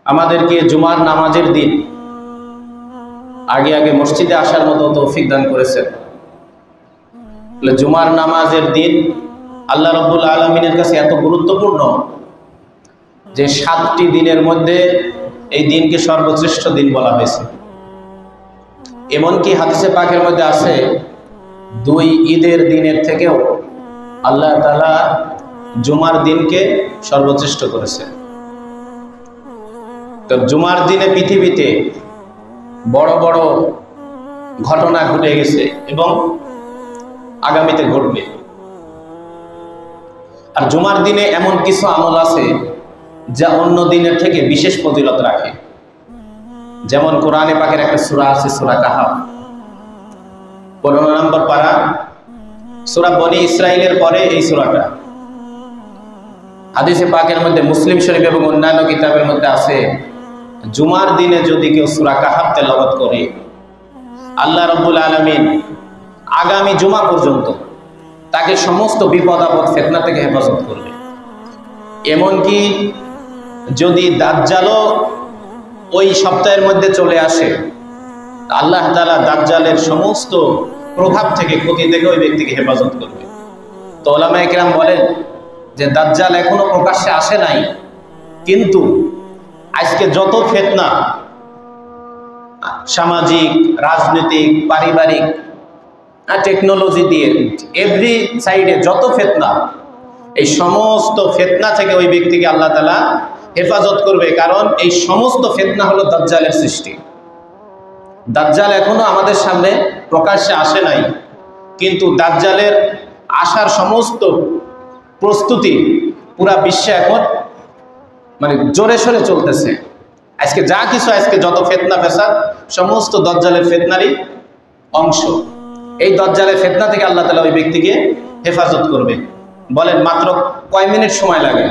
আমাদেরকে জুমার নামাজের দিন আগে আগে মসজিদে আসার মতো তৌফিক দান করেছেন। জুমার নামাজের দিন আল্লাহ রাব্বুল আলামিনের কাছে এত গুরুত্বপূর্ণ যে 7টি দিনের মধ্যে এই দিনকে সর্বশ্রেষ্ঠ দিন বলা হয়েছে। এমনকি হাদিসে পাকের মধ্যে আছে 2 ঈদের দিনের থেকেও আল্লাহ তাআলা জুমার দিনকে সর্বশ্রেষ্ঠ করেছে। তো জুমার দিনে পৃথিবীতে বড় বড় ঘটনা ঘটে গেছে এবং আগামীতে ঘটবে। আর জুমার দিনে এমন কিছু আমল আছে যা অন্য দিনের থেকে বিশেষ ফজিলত রাখে। যেমন কোরআনে পাকের একটা সূরা আছে, সূরা কাহাফ, 15 নম্বর পারা, সূরা বনি ইসরাইলের পরে এই সূরাটা। হাদিসে পাকের মধ্যে মুসলিম শরীফ এবং অন্যান্য কিতাবের মধ্যে আছে, জুমার দিনে যদি কেউ সূরা কাহাফ তেলাওয়াত করে আল্লাহ রাব্বুল আলামিন আগামী জুমা পর্যন্ত তাকে সমস্ত বিপদ আপদ ফিতনা থেকে হেফাজত করবে। এমনকি যদি দাজ্জালও ওই সপ্তাহের মধ্যে চলে আসে, আল্লাহ তাআলা দাজ্জালের সমস্ত প্রভাব থেকে, ক্ষতি থেকে ওই ব্যক্তিকে হেফাজত করবে। তো উলামায়ে কেরাম বলেন যে দাজ্জাল এখনো প্রকাশ্যে আসে নাই, কিন্তু আজকে যত ফিতনা সামাজিক, রাজনৈতিক, পারিবারিক, টেকনোলজি দিয়ে এভরি সাইডে যত ফিতনা, এই সমস্ত ফিতনা থেকে ওই ব্যক্তিকে আল্লাহ তাআলা হেফাজত করবে। কারণ এই সমস্ত ফিতনা হলো দাজ্জালের সৃষ্টি। দাজ্জাল এখনো আমাদের সামনে প্রকাশ্যে আসে নাই, কিন্তু দাজ্জালের আসার সমস্ত প্রস্তুতি পুরা বিশ্বে এখন জোরে সোরে চলতেছে। আজকে যা কিছু, আজকে যত ফিতনা ফেসাদ, সমস্ত দাজ্জালের ফিতনারই অংশ। এই দাজ্জালের ফিতনা থেকে আল্লাহ তাআলা ওই ব্যক্তিকে হেফাজত করবে। বলেন মাত্র কয় মিনিট সময় লাগে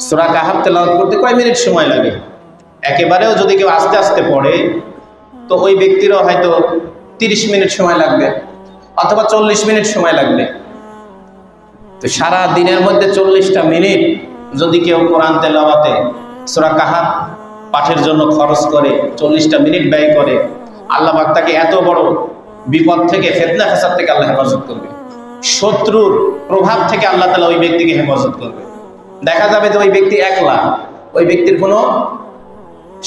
সূরা কাহাফ তেলাওয়াত করতে? কয় মিনিট সময় লাগে? একেবারেও যদি কেউ আস্তে আস্তে পড়ে তো ওই ব্যক্তিরও হয়তো 30 মিনিট সময় লাগবে অথবা 40 মিনিট সময় লাগবে। তো সারা দিনের মধ্যে 40টা মিনিট যদি কেউ কোরআন তেলাওয়াতে সূরা কাহাফ পাঠের জন্য খরচ করে, 40টা মিনিট ব্যয় করে, আল্লাহ পাক তাকে এত বড় বিপদ থেকে, ফিতনা ফাসাদ থেকে আল্লাহ হেফাজত করবে। শত্রুর প্রভাব থেকে আল্লাহ তাআলা ওই ব্যক্তিকে হেফাজত করবে। দেখা যাবে যে ওই ব্যক্তি একলা, ওই ব্যক্তির কোনো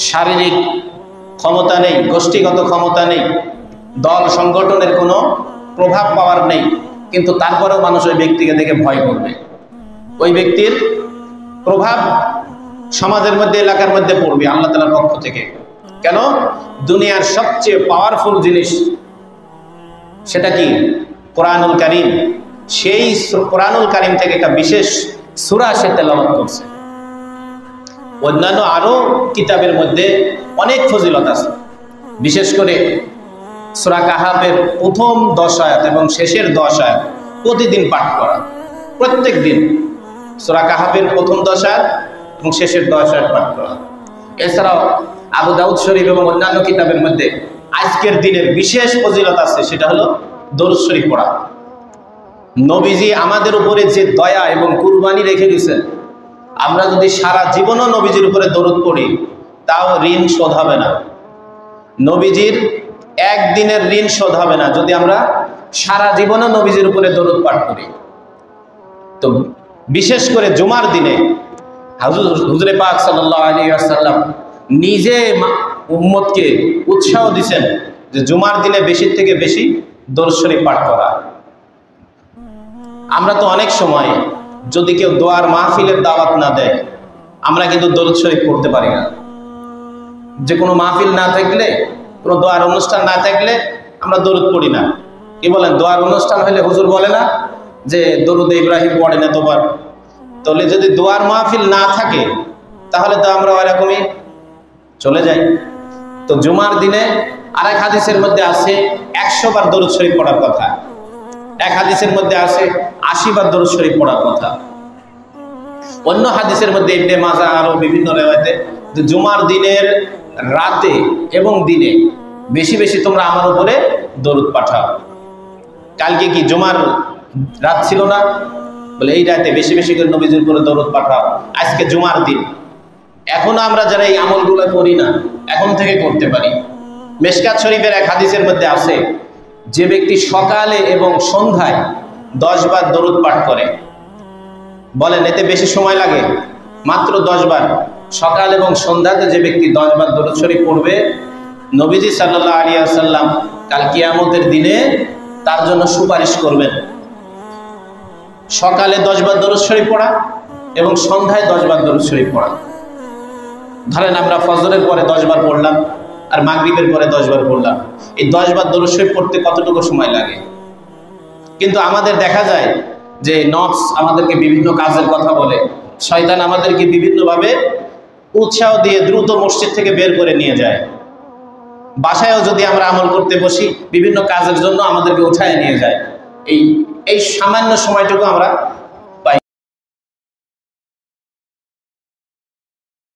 শারীরিক ক্ষমতা নেই, গোষ্ঠীগত ক্ষমতা নেই, দল সংগঠনের কোনো প্রভাব পাওয়ার নেই, কিন্তু তারপরেও মানুষ ওই ব্যক্তিকে দেখে ভয় করবে। ওই ব্যক্তির প্রভাব সমাজের মধ্যে, এলাকার মধ্যে পড়বে আল্লাহ তাআলার পক্ষ থেকে। কেন? দুনিয়ার সবচেয়ে পাওয়ারফুল জিনিস সেটা কি? কোরআনুল কারীম। সেই কোরআনুল কারীম থেকে একটা বিশেষ সূরা সে তেলাওয়াত করছে। অন্যান্য আরো কিতাবের মধ্যে অনেক ফজিলত আছে, বিশেষ করে সূরা কাহাফের প্রথম 10 আয়াত এবং শেষের 10 আয়াত প্রতিদিন পাঠ করা, প্রত্যেক দিন সূরা কাহাফের প্রথম 10 আয়াত এবং শেষের 10 আয়াত পাঠ করা। এছাড়াও আবু দাউদ শরীফ এবং অন্যান্য কিতাবের মধ্যে আজকের দিনের বিশেষ ফজিলত আছে, সেটা হলো দরুদ শরীফ পড়া। নবীজি আমাদের উপরে যে দয়া এবং কুরবানি রেখে দিয়েছেন, আমরা যদি সারা জীবনও নবীজির উপরে দরুদ পড়ি তাও ঋণ শোধ হবে না। নবীজির একদিনের ঋণ শোধ হবে না যদি আমরা সারা জীবনও নবীজির উপরে দরুদ পাঠ করি। তো বিশেষ করে জুমার দিনে হুজুরে পাক সাল্লাল্লাহু আলাইহি ওয়াসাল্লাম নিজে উম্মতকে উৎসাহ দিয়েছেন যে জুমার দিনে বেশি থেকে বেশি দরুদ শরীফ পাঠ করা। আমরা তো অনেক সময় যদি কেউ দোয়ার মাহফিলের দাওয়াত না দেয়, আমরা কিন্তু দরুদ শরীফ পড়তে পারি না। যে কোনো মাহফিল না থাকলে, কোনো দোয়ার অনুষ্ঠান না থাকলে আমরা দরুদ পড়ি না। কি বলেন? দোয়ার অনুষ্ঠান হলে হুজুর বলে না যে দরুদ ইব্রাহিম পড়েন এতবার? তাহলে যদি দোয়ার মাহফিল না থাকে তাহলে তো আমরা ওইরকমই চলে যাই। তো জুমার দিনে আরেক হাদিসের মধ্যে আছে 100 বার দরুদ শরীফ পড়ার কথা, এক হাদিসের মধ্যে আছে 80 বার দরুদ শরীফ পড়ার কথা। অন্য হাদিসের মধ্যে ইবনে মাজাহ আরো বিভিন্ন রিওয়ায়াতে যে জুমার দিনের রাতে এবং দিনে বেশি বেশি তোমরা আমার উপরে দরুদ পাঠাও। কালকে কি জুমার রাত ছিল না? বলে এই রাতে বেশি বেশি করে নবীজির উপরে দরুদ পাঠাও। আজকে জুমার দিন এখনো আমরা যারা এই আমলগুলো করি না, এখন থেকে করতে পারি। মিশকাত শরীফের এক হাদিসের মধ্যে আছে, যে ব্যক্তি সকালে এবং সন্ধ্যায় 10 বার দরুদ পাঠ করে, বলেন এতে বেশি সময় লাগে? মাত্র 10 বার। সকাল এবং সন্ধ্যাতে যে ব্যক্তি 10 বার দরুদ শরীফ পড়বে, নবীজি সাল্লাল্লাহু আলাইহি ওয়াসাল্লাম কাল কিয়ামতের দিনে তার জন্য সুপারিশ করবেন। সকালে 10 বার দরুদ শরীফ পড়া এবং সন্ধ্যায় 10 বার দরুদ শরীফ পড়া। ধরেন আমরা ফজরের পরে 10 বার পড়লাম আর মাগরিবের পরে 10 বার পড়লাম, এই 10 বার দরুদ শরীফ পড়তে কতটুকু সময় লাগে? কিন্তু আমাদের দেখা যায় যে নফস আমাদেরকে বিভিন্ন কাজের কথা বলে, শয়তান আমাদেরকে বিভিন্নভাবে উৎসাহ দিয়ে দ্রুত মসজিদ থেকে বের করে নিয়ে যায়। বাসায়ও যদি আমরা আমল করতে বসি, বিভিন্ন কাজের জন্য আমাদেরকে উঠায় নিয়ে যায়। এই সামান্য সময়টুকু আমরা